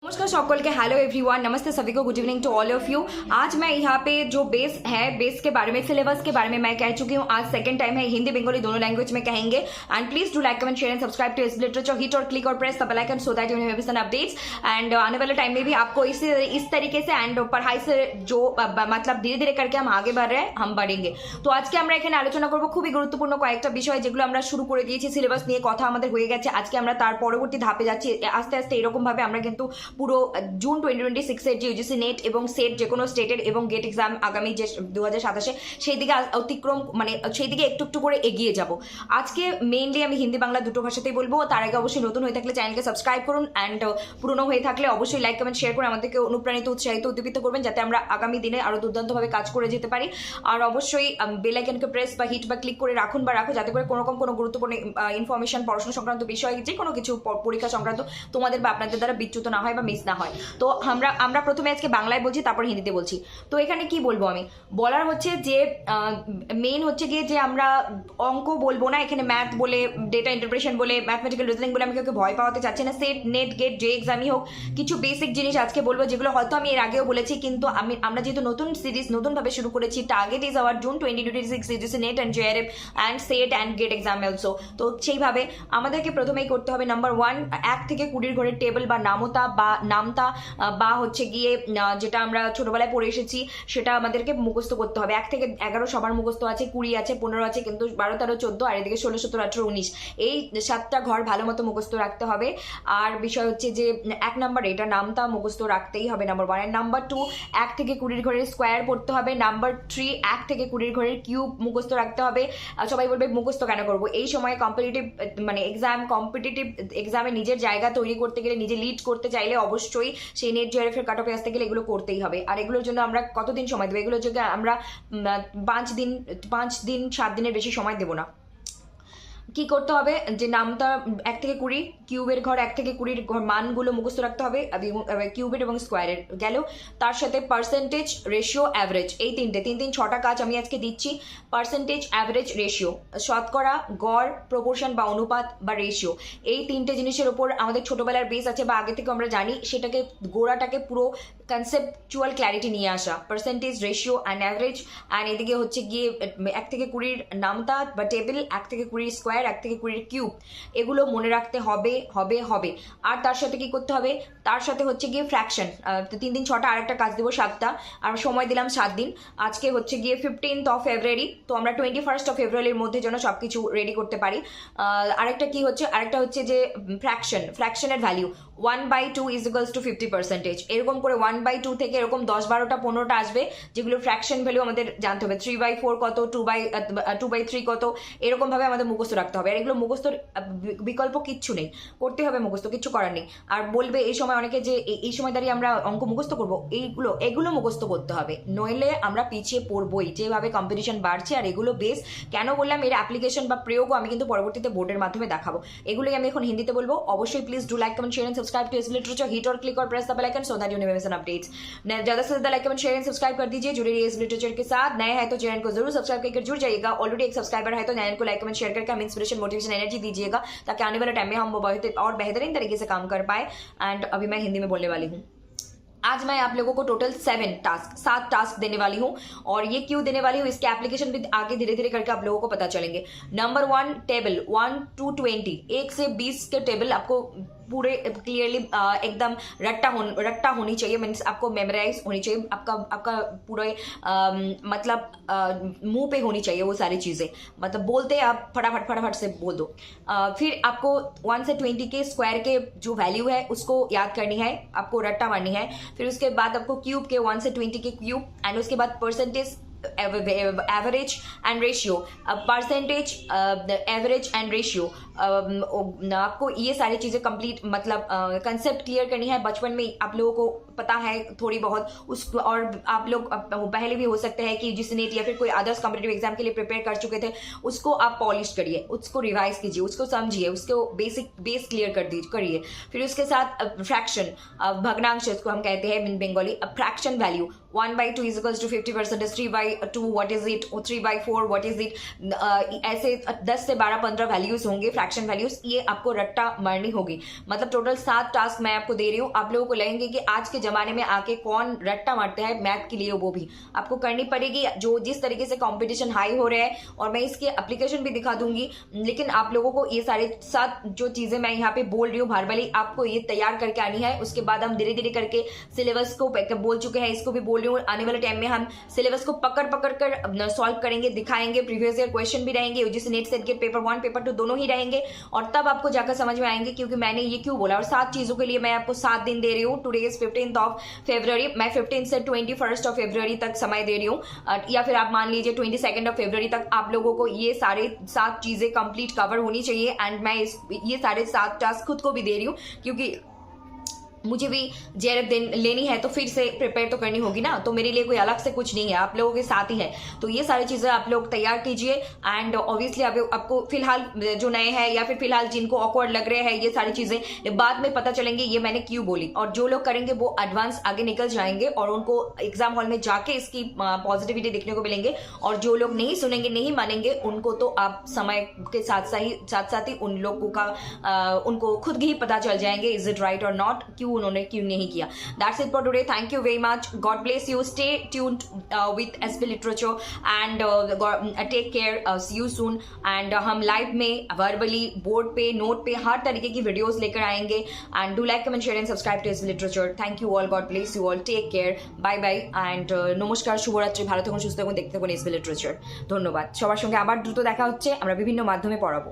नमस्कार सकल के हेलो एवरीवन, नमस्ते सभी को, good evening to all of you. आज मैं यहाँ पे जो बेस है, बेस के बारे में, सिलेबस के बारे में मैं कह चुकी हूँ। आज सेकंड टाइम है, हिंदी बंगाली दोनों लैंग्वेज में कहेंगे। And please do like comment share and subscribe to S literature, hit और क्लिक और press the bell icon so that you never miss an updates. And आने वाले टाइम में भी आपको इस तरीके से एंड पढ़ाई से जो मतलब धीरे धीरे करके हम आगे बढ़ रहे हैं, हम बढ़ेंगे। तो आज के আমরা এখানে আলোচনা করব খুবই গুরুত্বপূর্ণ কয়েকটা বিষয়, যেগুলো আমরা শুরু করে দিয়েছি। সিলেবাস নিয়ে কথা আমাদের হয়ে গেছে। আজকে আমরা তার পরবর্তী ধাপে যাচ্ছি। আস্তে আস্তে এরকম ভাবে আমরা কিন্তু পুরো জুন 2026 এর যে ইউজিসি নেট এবং সেট যে কোনো স্টেটের এবং গেট এক্সাম আগামী যে 2027 সেই দিকে অতিক্রম মানে সেই দিকে একটু একটু করে এগিয়ে যাব। আজকে মেইনলি আমি হিন্দি বাংলা দুটো ভাষাতেই বলবো। তার আগে অবশ্যই নতুন হয়ে থাকলে চ্যানেলকে সাবস্ক্রাইব করুন অ্যান্ড পুরনো হয়ে থাকলে অবশ্যই লাইক কমেন্ট শেয়ার করে আমাদেরকে অনুপ্রাণিত উৎসাহিত উদ্দীপিত করবেন, যাতে আমরা আগামী দিনে আরো দুর্দান্তভাবে কাজ করে যেতে পারি। আর অবশ্যই বেল আইকনকে প্রেস বা হিট বা ক্লিক করে রাখুন বা রাখো, যাতে করে কোনো গুরুত্বপূর্ণ ইনফরমেশন, পড়াশোনা সংক্রান্ত বিষয়, যে কোনো কিছু পরীক্ষা সংক্রান্ত তোমাদের বা আপনাদের দ্বারা বিচ্যুত না হয় বা মিস না হয়। তো আমরা প্রথমে আজকে বাংলায় বলছি, তারপর হিন্দিতে বলছি। তো এখানে কি বলবো আমি, বলার হচ্ছে যে মেইন হচ্ছে গিয়ে যে আমরা অঙ্ক বলবো না এখানে, ম্যাথ বলে, ডেটা ইন্টারপ্রিটেশন বলে, ম্যাথমেটিক্যাল রিজনিং বলে আমি কাউকে ভয় পাওয়াতে চাচ্ছি না। সেট, নেট, গেট যে এক্সামই হোক, কিছু বেসিক জিনিস আজকে বলবো, যেগুলো হয়তো আমি এর আগেও বলেছি, কিন্তু আমরা যেহেতু নতুন সিরিজ নতুনভাবে শুরু করেছি, target is our June 2026 UGC NET and JRF and SET and GATE exam also. তো সেইভাবে আমাদেরকে প্রথমেই করতে হবে নাম্বার 1, 1 থেকে 20 ঘরের টেবিল বা নামতা বা নামতা বা হচ্ছে গিয়ে যেটা আমরা ছোটবেলায় পড়ে এসেছি সেটা আমাদেরকে মুখস্থ করতে হবে। 1 থেকে 11 সবার মুখস্থ আছে, 20 আছে, 15 আছে, কিন্তু 12, 13, 14 আর এদিকে 16, 17, 18, 19 এই 7টা ঘর ভালো মতো মুখস্থ রাখতে হবে। আর বিষয় হচ্ছে যে 1 নাম্বার এটা নামতা মুখস্থ রাখতেই হবে নাম্বার 1। আর নাম্বার 2, 1 থেকে 20 ঘরের স্কোয়ার পড়তে হবে। নাম্বার 3, 1 থেকে 20 ঘরের কিউব মুখস্থ রাখতে হবে। সবাই বলবে মুখস্থ কেন করবো? এই সময় কম্পিটিটিভ এক্সামে নিজের জায়গা তৈরি করতে গেলে, নিজে লিড করতে চাইলে অবশ্যই সেই নেট জেআরএফ এর কাট অফে আসতে গেলে এগুলো করতেই হবে। আর এগুলোর জন্য আমরা কতদিন সময় দেবো? এগুলোর জন্য আমরা 5 দিন 7 দিনের বেশি সময় দেবো না। কি করতে হবে যে নামটা 1 থেকে 20, কিউবের ঘর 1 থেকে 20 মানগুলো মুখস্থ রাখতে হবে, কিউবের এবং স্কোয়ারের গেল। তার সাথে পার্সেন্টেজ, রেশিও, অ্যাভারেজ, এই তিন 6টা কাজ আমি আজকে দিচ্ছি। পার্সেন্টেজ, অ্যাভারেজ, রেশিও, শতকরা, গড়, প্রপোর্শন বা অনুপাত বা রেশিও, এই 3টে জিনিসের ওপর আমাদের ছোটবেলার বেস আছে বা আগে থেকে আমরা জানি, সেটাকে গোড়াটাকে পুরো কনসেপচুয়াল ক্ল্যারিটি নিয়ে আসা। Percentage, ratio and average, and এদিকে হচ্ছে গিয়ে 1 থেকে 20 নামতা বা টেবিল, 1 থেকে 20 স্কোয়ার, 1 থেকে 20 কিউব, এগুলো মনে রাখতে হবে। আর তার সাথে কি করতে হবে? তার সাথে হচ্ছে গিয়ে ফ্র্যাকশন, 3 6টা, আরেকটা কাজ দেবো 7টা, আর সময় দিলাম 7 দিন। আজকে হচ্ছে গিয়ে 15th of February, তো আমরা 21st of February এর মধ্যে যেন সবকিছু রেডি করতে পারি। আরেকটা হচ্ছে যে ফ্র্যাকশনের ভ্যালিউ 1/2 ইজ ইকুয়ালস টু 50%। এরকম করে 1/2 থেকে এরকম 10, 12টা, 15টা আসবে, যেগুলো ফ্র্যাকশন ভ্যালু আমাদের জানতে হবে। 3/4 কত, 2/3 কত, এরকম ভাবে আমাদের মুখস্থ রাখতে হবে। আর এগুলো মুখস্থর বিকল্প কিচ্ছু নেই, করতে হবে মুখস্থ, কিচ্ছু করার নেই। আর বলবে এই সময় অনেকে যে এই সময় দাঁড়িয়ে আমরা অঙ্ক মুখস্থ করবো, এগুলো মুখস্থ করতে হবে, নইলে আমরা পিছিয়ে পড়বই, যেভাবে কম্পিটিশন বাড়ছে। আর এগুলো বেস কেন বললাম, এর অ্যাপ্লিকেশন বা প্রয়োগও আমি কিন্তু পরবর্তীতে বোর্ডের মাধ্যমে দেখাবো। এগুলোই আমি এখন হিন্দিতে বলবো। অবশ্যই please do like comment share and subscribe to S literature, hit और क्लिक और press the bell icon so that you never miss an updates. ज्यादा से ज्यादा like comment share and subscribe कर दीजिए, जुड़े रहिए इस लिटरेचर के साथ। नए हैं तो चैनल को जरूर सब्सक्राइब करके जुड़ जाइएगा। ऑलरेडी एक सब्सक्राइबर है तो चैनल को लाइक कमेंट शेयर करके हम इंस्पिरेशन, मोटिवेशन, एनर्जी दीजिएगा, ताकि आने वाले टाइम में हम और बेहतरीन तरीके से काम कर पाए। एंड अभी मैं हिंदी में बोलने वाली हूँ। आज मैं आप लोगों को टोटल 7 टास्क देने वाली हूँ, और ये क्यों देने वाली हूँ, इसके एप्लीकेशन भी आगे धीरे धीरे करके आप लोगों को पता चलेंगे। नंबर 1, टेबल 1 to 20, 1 से 20 के टेबल आपको पूरे क्लियरली एकदम रट्टा होनी चाहिए, मीन्स आपको मेमोराइज होनी चाहिए, आपका पूरे मतलब मुंह पे होनी चाहिए वो सारी चीजें, मतलब बोलते आप फटाफट से बोल दो। फिर आपको 1 से 20 के स्क्वायर के जो वैल्यू है उसको याद करनी है, आपको रट्टा मारनी है। फिर उसके बाद आपको क्यूब के 1 से 20 के क्यूब, एंड उसके बाद percentage, average and ratio, percentage, average and ratio, आपको ये सारी चीजें कंप्लीट मतलब कंसेप्ट क्लियर करनी है। बचपन में आप लोगों को पता है थोड़ी बहुत उस, और आप लोग पहले भी हो सकते हैं कि जिस नेट या फिर कोई अदर्स कॉम्पिटिटिव एग्जाम के लिए प्रिपेयर कर चुके थे, उसको आप पॉलिश करिए, उसको रिवाइज कीजिए, उसको समझिए, उसको बेस क्लियर करिए। फिर उसके साथ फ्रैक्शन, भग्नांश इसको हम कहते हैं in Bengali, fraction value 1/2 is equals to 50%, 3/2 what is it, 3/4 what is it, ऐसे 10 से 12 15 वैल्यूज होंगे, फ्रैक्शन वैल्यूज, ये आपको रट्टा मारनी होगी। मतलब टोटल 7 टास्क मैं आपको दे रही हूँ। आप लोगों को लगेंगे कि आज के जमाने में आके कौन रट्टा मारता है मैथ के लिए, वो भी आपको करनी पड़ेगी। जो जिस तरीके से कंपटीशन हाई हो रहा है, और मैं इसके एप्लीकेशन भी दिखा दूंगी, लेकिन आप लोगों को ये सारे 7 जो चीजें मैं यहाँ पे बोल रही हूँ भारवाली, आपको ये तैयार करके आनी है। उसके बाद हम धीरे धीरे करके सिलेबस को बोल चुके हैं, इसको भी बोल रही हूँ। आने वाले टाइम में हम सिलेबस को पकड़ पकड़ कर सॉल्व करेंगे, दिखाएंगे। प्रीवियस ईयर क्वेश्चन भी रहेंगे, UGC NET SET GATE paper 1 paper 2 दोनों ही रहेंगे, और तब आपको जाकर समझ में आएंगे क्योंकि मैंने ये क्यों बोला। और 7 चीजों के लिए मैं आपको 7 दिन दे रही हूँ। Today is 15th of February, मैं 15 से 21 ऑफ फरवरी तक समय दे रही हूँ, या फिर आप मान लीजिए 22 ऑफ फरवरी तक आप लोगों को ये सारे 7 चीजें कंप्लीट कवर होनी चाहिए। एंड मैं ये सारे 7 टास्क खुद को भी दे रही हूँ, क्योंकि मुझे भी जेआरएफ लेनी है तो फिर से प्रिपेयर तो करनी होगी ना, तो मेरे लिए कोई अलग से कुछ नहीं है, आप लोगों के साथ ही है। तो ये सारी चीजें आप लोग तैयार कीजिए। एंड ऑब्वियसली आपको फिलहाल जो नए हैं, या फिर फिलहाल जिनको ऑकवर्ड लग रहे हैं, ये सारी चीजें बाद में पता चलेंगे ये मैंने क्यों बोली। और जो लोग करेंगे वो एडवांस आगे निकल जाएंगे, और उनको एग्जाम हॉल में जाके इसकी पॉजिटिविटी देखने को मिलेंगे। और जो लोग नहीं सुनेंगे, नहीं मानेंगे, उनको तो आप समय के साथ साथ ही उन लोगों का उनको खुद ही पता चल जाएंगे इज इट राइट और नॉट, उन्होंने क्यों नहीं किया। That's it for today, thank you very much, God bless you, stay tuned with SP literature and take care, see you soon. And हम लाइव में वर्बली, बोर्ड पे, नोट पे हर तरीके की वीडियोस लेकर आएंगे। And do like, comment, share and subscribe to SP literature. Thank you all, God bless you all, take care, bye bye and নমস্কার, শুভরাত্রি, ভালো থাকুন, সুস্থ থাকুন, দেখতে থাকুন এসপি লিটারেচার। ধন্যবাদ। সবার সঙ্গে আবার দ্রুত দেখা হচ্ছে, আমরা বিভিন্ন মাধ্যমে পড়াবো।